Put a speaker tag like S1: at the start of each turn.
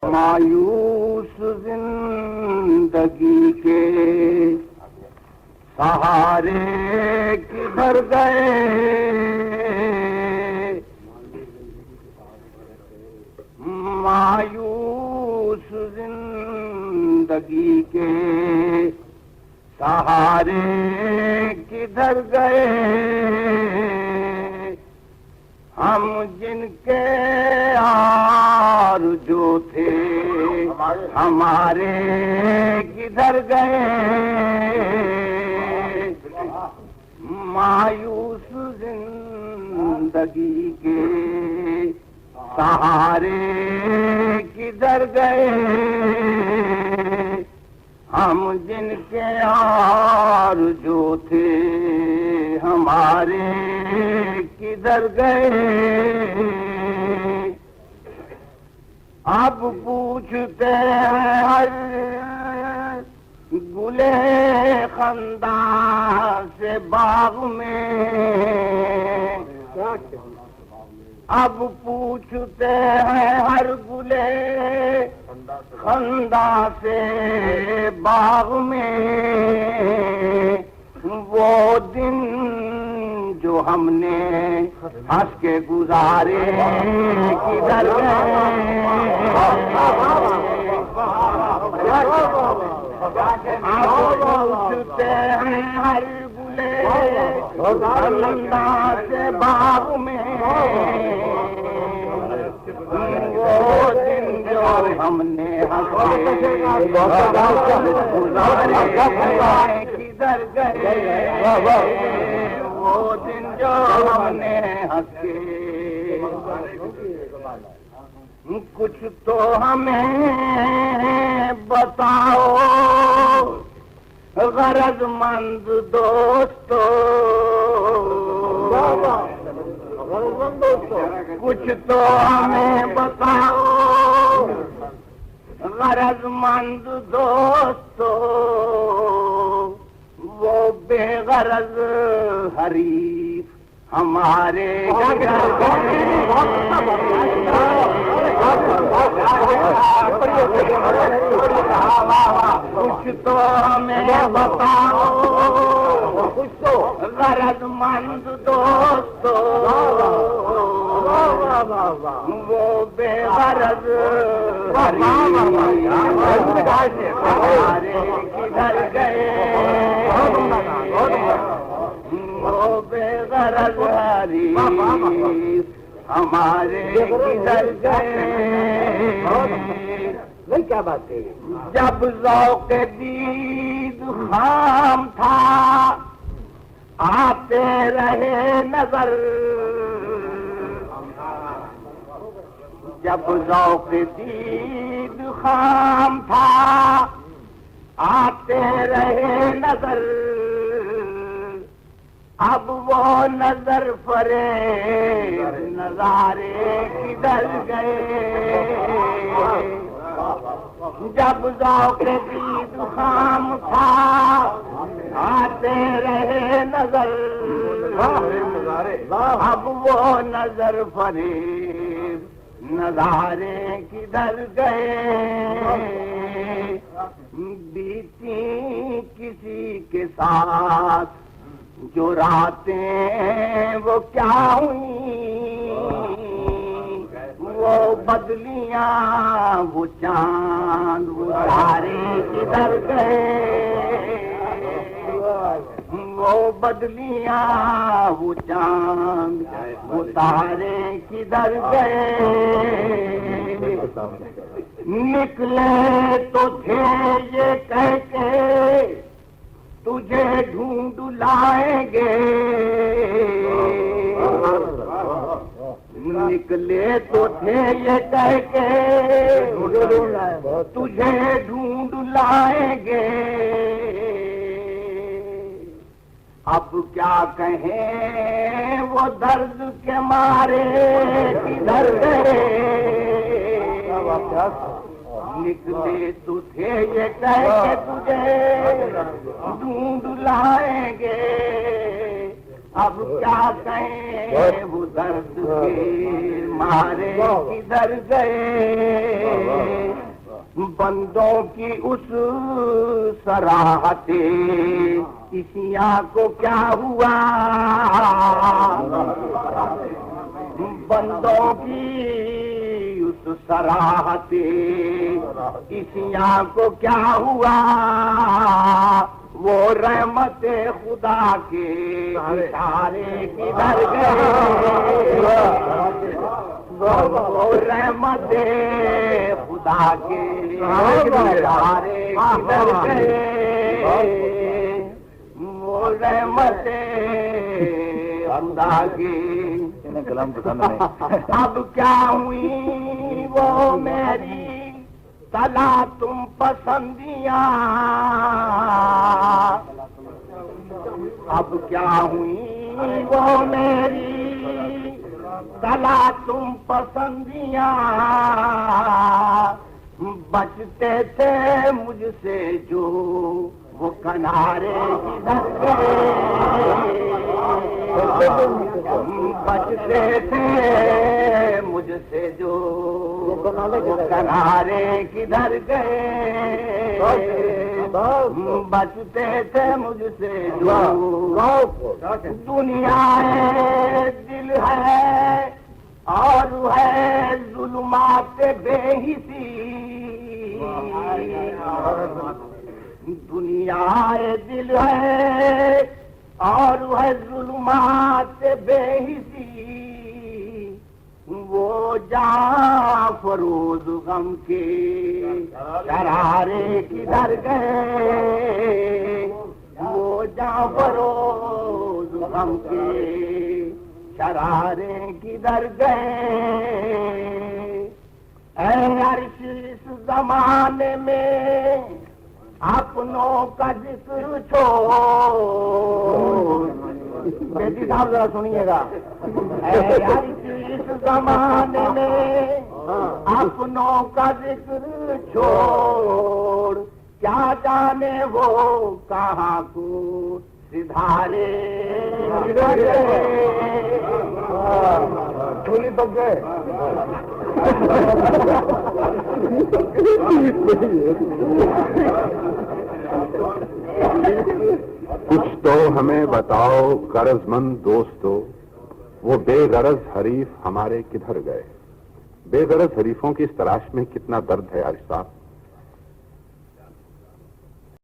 S1: مایوس زندگی کے سہارے کدھر گئے، مایوس زندگی کے سہارے کدھر گئے، ہم جن کے آرزو تھے ہمارے کدھر گئے، مایوس زندگی کے سہارے کدھر گئے، ہم جن کے آرزو تھے ہمارے کدھر گئے، اب پوچھتے ہیں ہر گلے خنداں سے باغ میں، اب پوچھتے ہیں ہر گلے خنداں سے باغ میں، وہ دن جو ہم نے ہنس کے گزارے کدھر گئے، پوچھتے ہیں ہر گلے خنداں سے باغ میں، وہ دن جو ہم نے ہنس کے گزارے کدھر گئے، وہ دن جو ہم نے ہنس کے، کچھ تو ہمیں بتاؤ غرض مند دوستو، کچھ تو ہمیں بتاؤ غرض مند دوستو، وہ بے غرض حریف ہمارے کچھ تو ہمیں بتاؤ کچھ تو غرض مند دوستو، وہ بے غرض ہمارے کدھر گئے، وہ بے غرض حریف ہمارے کدھر گئے، کیا بات ہے، جب ذوق دید خام تھا آتے رہے نظر، جب ذوق دید خام تھا آتے رہے نظر، اب وہ نظر فریب نظارے کدھر گئے، جب ذوق دید خام تھا آتے رہے نظر، اب وہ نظر فریب نظارے کدھر گئے، بیتی کسی کے ساتھ جو راتیں وہ کیا ہوئی، وہ بدلیاں وہ چاند وہ تارے کدھر گئے، وہ بدلیاں وہ چاند وہ تارے کدھر گئے، نکلے تو تھے یہ کہہ کے تجھے ڈھونڈ لائیں گے، نکلے تو تھے یہ کہہ کے تجھے ڈھونڈ لائیں گے، اب کیا کہیں وہ درد کے مارے کدھر گئے، نکلے تو تھے یہ کہہ کے تجھے ڈھونڈ لائیں گے، اب کیا کہیں وہ درد کے مارے کدھر گئے، بندوں کی اس سراحت کسیاں کو کیا ہوا، بندوں کی اس سراحت کسیاں کو کیا ہوا، وہ رحمت خدا کے اشارے کدھر گئے، وہ رحمت خدا کے اشارے کدھر گئے، وہ رحمت خدا کی اب کیا ہوئی وہ میری تلا تم پسندیاں، اب کیا ہوئی وہ میری تلا تم پسندیاں، بچتے تھے مجھ سے جو وہ کنارے کدھر گئے، بچتے تھے مجھ سے جو وہ کنارے کدھر گئے، بچتے تھے مجھ سے جو دنیا ہے دل ہے اور ہے ظلمات بے حسی، دنیا دل ہے اور ہے ظلمات بے حسی، وہ جاں فروز غم کے شرارے کدھر گئے، وہ جاں فروز غم کے شرارے کدھر گئے، اے عرش اس زمانے میں اپنوں کا ذکر چھوڑ، بیٹی صاحب ذرا سنیے گا، اے عرش اس زمانے میں اپنوں کا ذکر چھوڑ، کیا جانے وہ کہاں کو سدھارے چولی پک گئے،
S2: کچھ تو ہمیں بتاؤ غرض مند دوستو، وہ بے غرض حریف ہمارے کدھر گئے؟ بے غرض حریفوں کی اس تلاش میں کتنا درد ہے عارف صاحب،